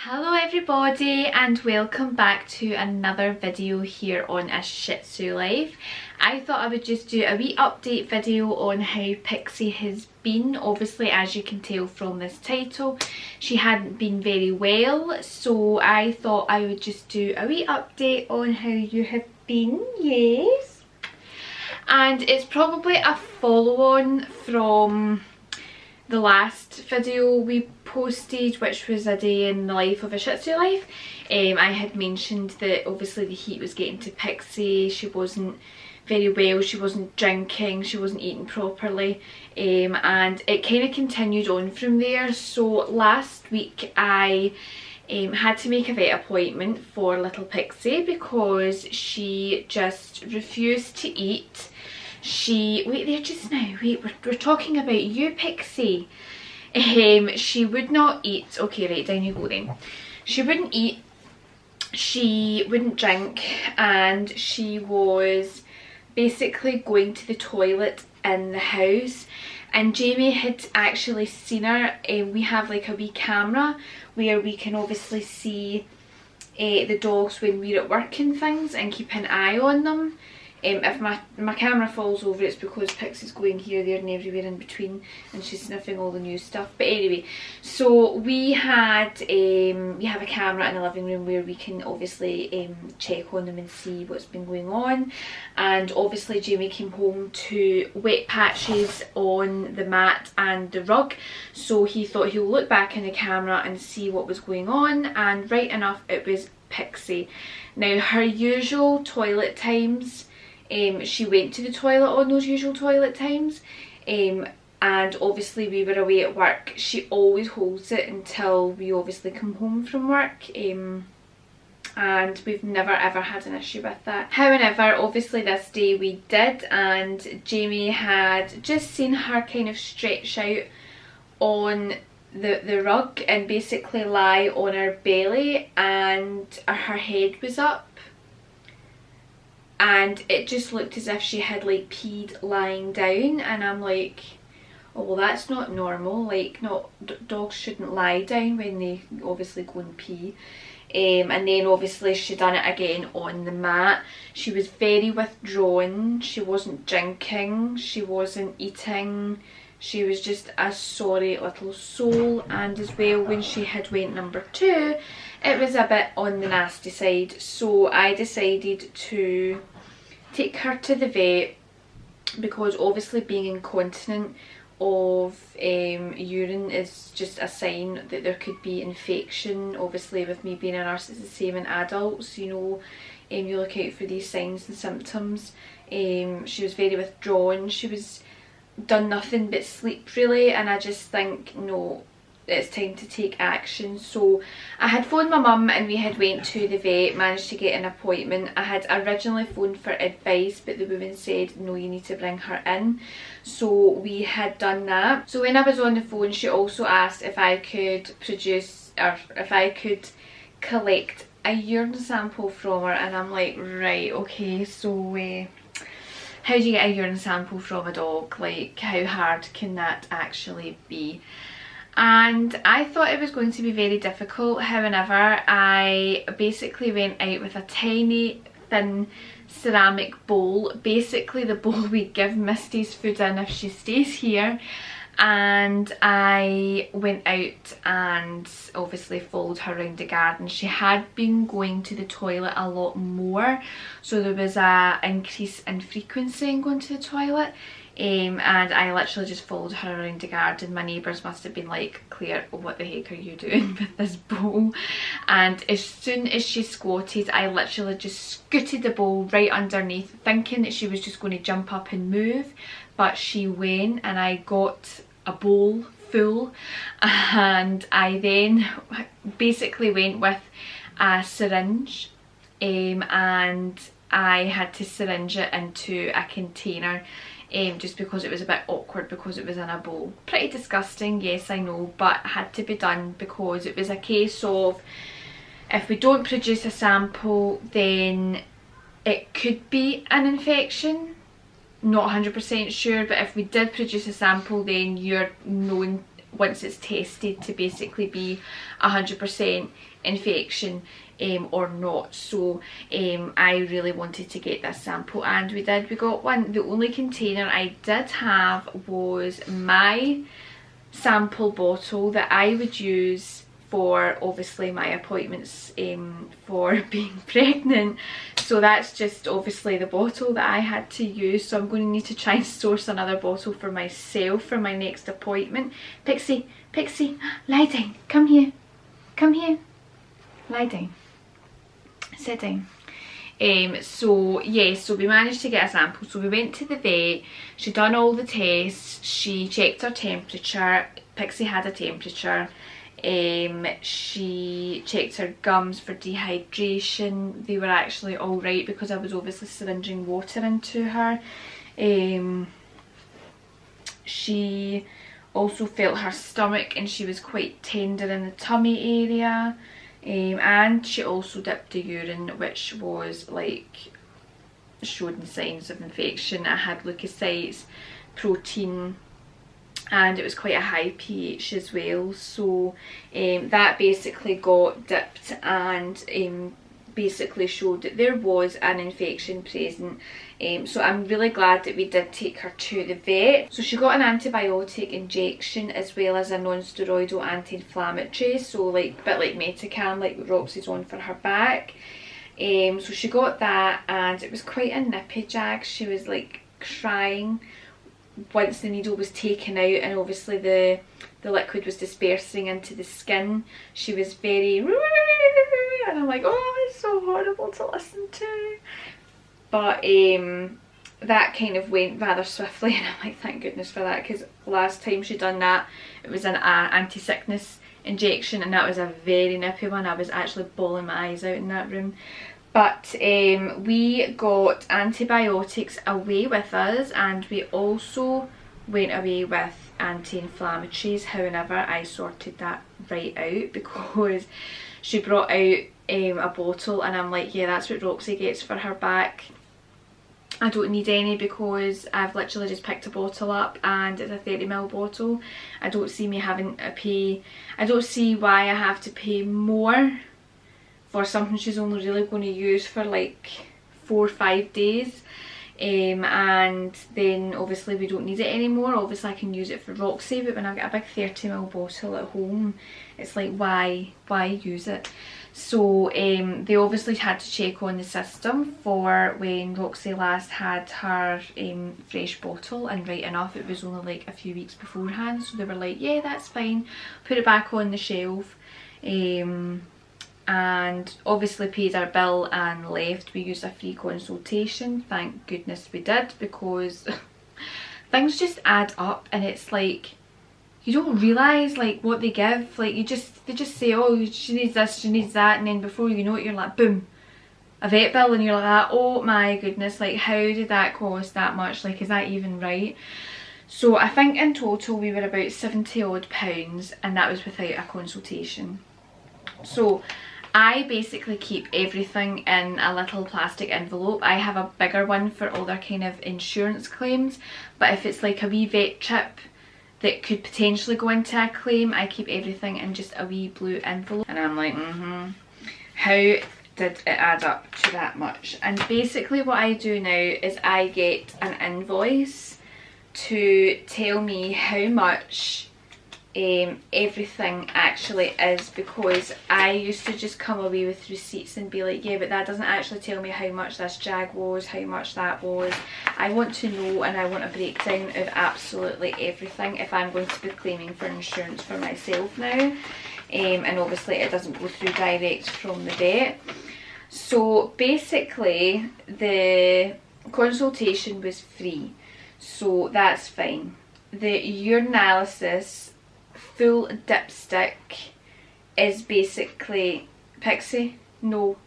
Hello everybody and welcome back to another video here on A Shih Tzu Life. I thought I would just do a wee update video on how Pixie has been. Obviously, as you can tell from this title, she hadn't been very well, so I thought I would just do a wee update on how you have been, yes. And it's probably a follow-on from the last video we posted, which was a day in the life of a Shih Tzu life. I had mentioned that obviously the heat was getting to Pixie. She wasn't very well, she wasn't drinking, she wasn't eating properly, and it kind of continued on from there. So last week I had to make a vet appointment for little Pixie because she just refused to eat. Wait there just now, wait, we're talking about you, Pixie. She would not eat. Okay, right, down you go then. She wouldn't eat, she wouldn't drink, and she was basically going to the toilet in the house. And Jamie had actually seen her. We have like a wee camera where we can obviously see the dogs when we're at work and things and keep an eye on them. If my camera falls over, it's because Pixie's going here, there and everywhere in between, and she's sniffing all the new stuff. But anyway, so we have a camera in the living room where we can obviously check on them and see what's been going on. And obviously Jamie came home to wet patches on the mat and the rug, so he thought he'll look back in the camera and see what was going on, and right enough, it was Pixie. Now, her usual toilet times, she went to the toilet on those usual toilet times, and obviously we were away at work. She always holds it until we obviously come home from work, and we've never ever had an issue with that. However, obviously this day we did, and Jamie had just seen her kind of stretch out on the rug and basically lie on her belly, and her head was up. And it just looked as if she had like peed lying down, and I'm like, oh well, that's not normal. Like, dogs shouldn't lie down when they obviously go and pee. And then obviously she done it again on the mat. She was very withdrawn, she wasn't drinking, she wasn't eating, she was just a sorry little soul. And as well, when she had went number 2, it was a bit on the nasty side, so I decided to take her to the vet, because obviously being incontinent of urine is just a sign that there could be infection. Obviously with me being a nurse, it's the same in adults, you know, you look out for these signs and symptoms. She was very withdrawn, she was done nothing but sleep really, and I just think, no, it's time to take action. So I had phoned my mum and we had went to the vet, managed to get an appointment. I had originally phoned for advice, but the woman said no, you need to bring her in, so we had done that. So when I was on the phone, she also asked if I could produce, or if I could collect a urine sample from her, and I'm like, right, okay, so how do you get a urine sample from a dog? Like, how hard can that actually be? And I thought it was going to be very difficult. However, I basically went out with a tiny thin ceramic bowl, basically the bowl we give Misty's food in if she stays here, and I went out and obviously followed her around the garden. She had been going to the toilet a lot more, so there was a increase in frequency in going to the toilet. And I literally just followed her around the garden. My neighbours must have been like, Claire, what the heck are you doing with this bowl? And as soon as she squatted, I literally just scooted the bowl right underneath, thinking that she was just going to jump up and move, but she went, and I got a bowl full, and I then basically went with a syringe, and I had to syringe it into a container, just because it was a bit awkward because it was in a bowl. Pretty disgusting, yes I know, but it had to be done because it was a case of, if we don't produce a sample then it could be an infection. Not 100% sure, but if we did produce a sample then you're known once it's tested to basically be 100% infection or not. So I really wanted to get this sample, and we did. We got one. The only container I did have was my sample bottle that I would use for obviously my appointments for being pregnant. So that's just obviously the bottle that I had to use. So I'm going to need to try and source another bottle for myself for my next appointment. Pixie, Pixie, lie down. Come here. Come here. Lie down. Sit down. So yeah, so we managed to get a sample. So we went to the vet, she done all the tests, she checked her temperature. Pixie had a temperature. She checked her gums for dehydration. They were actually all right because I was obviously syringing water into her. She also felt her stomach and she was quite tender in the tummy area. And she also dipped the urine, which was like showing signs of infection. I had leukocytes, protein, and it was quite a high pH as well. So that basically got dipped and basically showed that there was an infection present. So I'm really glad that we did take her to the vet. So she got an antibiotic injection as well as a non-steroidal anti-inflammatory, so like a bit like Metacam, like Roxy's on for her back. So she got that, and it was quite a nippy jag. She was like crying once the needle was taken out, and obviously the liquid was dispersing into the skin. She was very, and I'm like, oh, it's so horrible to listen to. But that kind of went rather swiftly, and I'm like, thank goodness for that, because last time she done that, it was an anti-sickness injection, and that was a very nippy one. I was actually bawling my eyes out in that room. But we got antibiotics away with us, and we also went away with anti-inflammatories. However, I sorted that right out because she brought out a bottle, and I'm like, yeah, that's what Roxy gets for her back. I don't need any because I've literally just picked a bottle up and it's a 30ml bottle. I don't see me having to pay, I don't see why I have to pay more for something she's only really going to use for like 4 or 5 days. And then obviously we don't need it anymore. Obviously I can use it for Roxy, but when I get a big 30ml bottle at home, it's like, why use it? So they obviously had to check on the system for when Roxy last had her fresh bottle, and right enough it was only like a few weeks beforehand, so they were like, yeah, that's fine, put it back on the shelf. And obviously paid our bill and left. We used a free consultation, thank goodness we did, because things just add up, and it's like you don't realise like what they give. Like they just say, oh, she needs this, she needs that, and then before you know it, you're like, boom, a vet bill, and you're like, oh my goodness, like how did that cost that much? Like, is that even right? So I think in total we were about £70 odd, and that was without a consultation. So I basically keep everything in a little plastic envelope. I have a bigger one for all their kind of insurance claims, but if it's like a wee vet trip that could potentially go into a claim, I keep everything in just a wee blue envelope. And I'm like, how did it add up to that much? And basically what I do now is I get an invoice to tell me how much everything actually is, because I used to just come away with receipts and be like, yeah, but that doesn't actually tell me how much this jag was, how much that was. I want to know, and I want a breakdown of absolutely everything if I'm going to be claiming for insurance for myself now. And obviously it doesn't go through direct from the vet. So basically the consultation was free, so that's fine. The urinalysis full dipstick is basically, Pixie, no.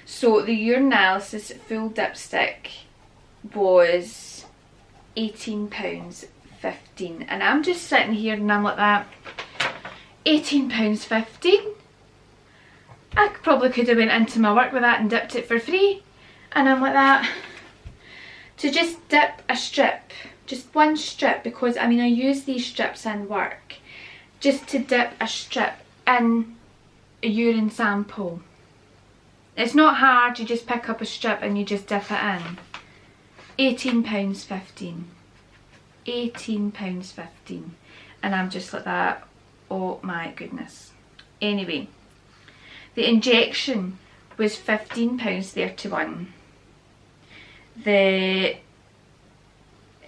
So the urinalysis full dipstick was £18.15, and I'm just sitting here and I'm like that, £18.15? I probably could have went into my work with that and dipped it for free. And I'm like that, to just dip a strip just one strip, because I mean I use these strips in work, just to dip a strip in a urine sample. It's not hard, you just pick up a strip and you just dip it in. £18.15. £18.15. And I'm just like that, oh my goodness. Anyway, the injection was £15.31. The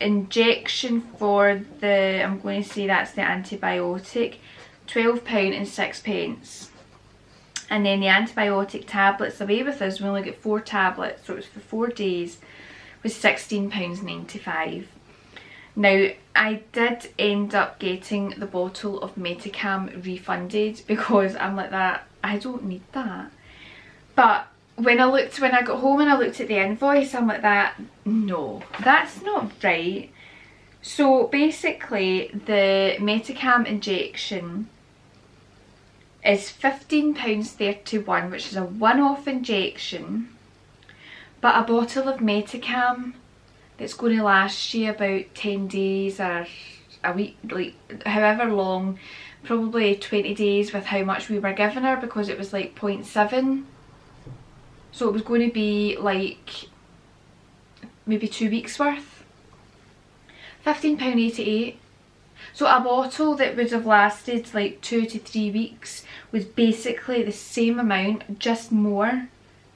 injection for the, I'm going to say that's the antibiotic, £12.06. And then the antibiotic tablets away with us, we only got 4 tablets, so it was for 4 days, was £16.95. Now, I did end up getting the bottle of Metacam refunded, because I'm like that, I don't need that. But when I got home and I looked at the invoice, I'm like that, no, that's not right. So basically the Metacam injection is £15.31, which is a one-off injection, but a bottle of Metacam that's going to last you about 10 days or a week, like however long, probably 20 days with how much we were giving her, because it was like 0.7, so it was going to be like maybe 2 weeks worth. £15.88. So a bottle that would have lasted like 2 to 3 weeks was basically the same amount, just more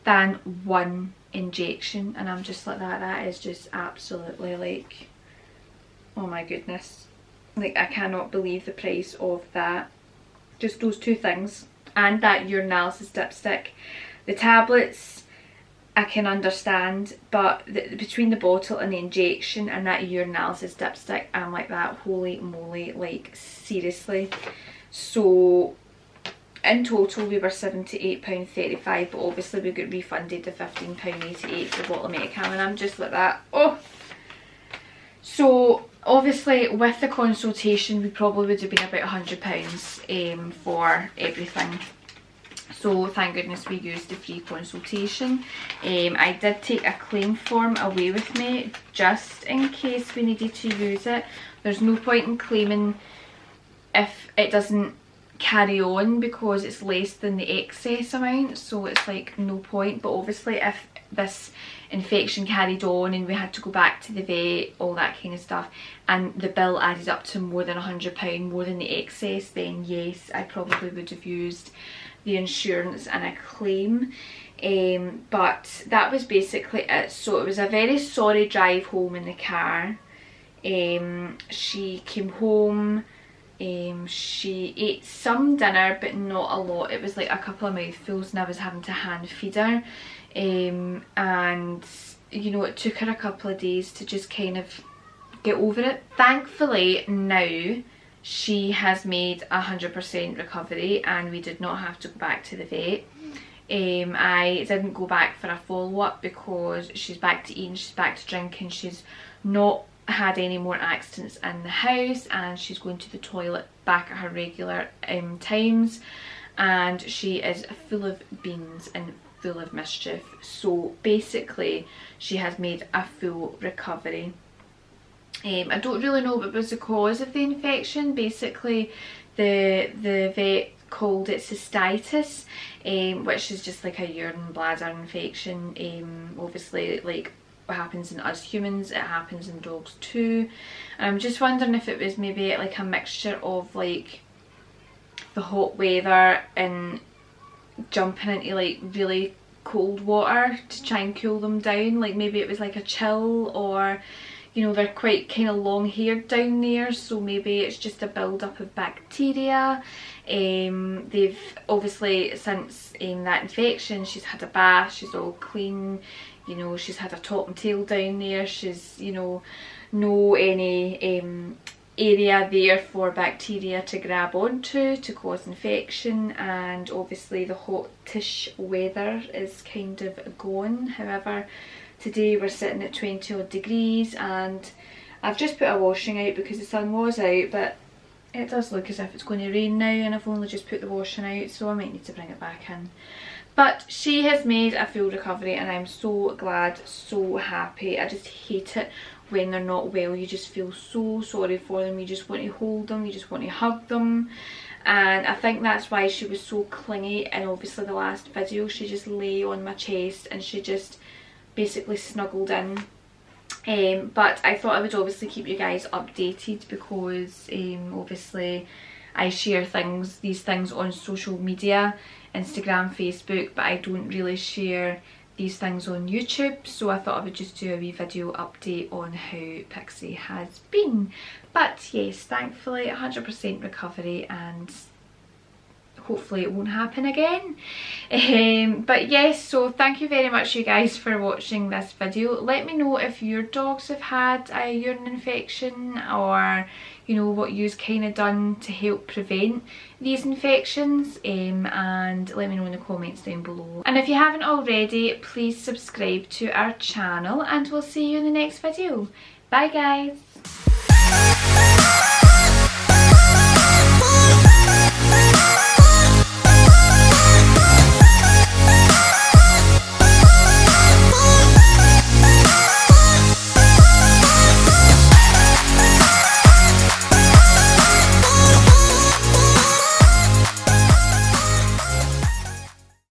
than one injection. And I'm just like that is just absolutely like, oh my goodness. Like, I cannot believe the price of that. Just those 2 things. And that urinalysis dipstick. The tablets I can understand, but between the bottle and the injection and that urinalysis dipstick, I'm like that, holy moly, like seriously. So in total we were £78.35, but obviously we got refunded the £15.88 for the bottle of Metacam, and I'm just like that, oh. So obviously with the consultation we probably would have been about £100 for everything. So thank goodness we used the free consultation. I did take a claim form away with me just in case we needed to use it. There's no point in claiming if it doesn't carry on, because it's less than the excess amount, so it's like no point. But obviously if this infection carried on and we had to go back to the vet, all that kind of stuff, and the bill added up to more than £100, more than the excess, then yes, I probably would have used the insurance and a claim. But that was basically it. So it was a very sorry drive home in the car. She came home, she ate some dinner but not a lot. It was like a couple of mouthfuls and I was having to hand feed her, and you know, it took her a couple of days to just kind of get over it. Thankfully now she has made 100% recovery and we did not have to go back to the vet. I didn't go back for a follow-up because she's back to eating, she's back to drinking, she's not had any more accidents in the house, and she's going to the toilet back at her regular times, and she is full of beans and full of mischief. So basically she has made a full recovery. I don't really know what was the cause of the infection. Basically the vet called it cystitis, which is just like a urine bladder infection. Obviously, like what happens in us humans, it happens in dogs too. And I'm just wondering if it was maybe like a mixture of like the hot weather and jumping into like really cold water to try and cool them down. Like maybe it was like a chill, or you know, they're quite kind of long haired down there, so maybe it's just a build up of bacteria. They've obviously since that infection, she's had a bath, she's all clean, you know, she's had a top and tail down there, she's, you know, no any area there for bacteria to grab onto to cause infection. And obviously the hot-ish weather is kind of gone. However, today we're sitting at 20 odd degrees, and I've just put a washing out because the sun was out, but it does look as if it's going to rain now, and I've only just put the washing out, so I might need to bring it back in. But she has made a full recovery and I'm so glad, so happy. I just hate it when they're not well, you just feel so sorry for them. You just want to hold them, you just want to hug them. And I think that's why she was so clingy. And obviously the last video, she just lay on my chest and she just basically snuggled in. But I thought I would obviously keep you guys updated, because obviously I share these things on social media, Instagram, Facebook, but I don't really share these things on YouTube, so I thought I would just do a wee video update on how Pixie has been. But yes, thankfully 100% recovery, and hopefully it won't happen again. But yes, so thank you very much you guys for watching this video. Let me know if your dogs have had a urine infection, or you know what you've kind of done to help prevent these infections, and let me know in the comments down below. And if you haven't already, please subscribe to our channel, and we'll see you in the next video. Bye guys.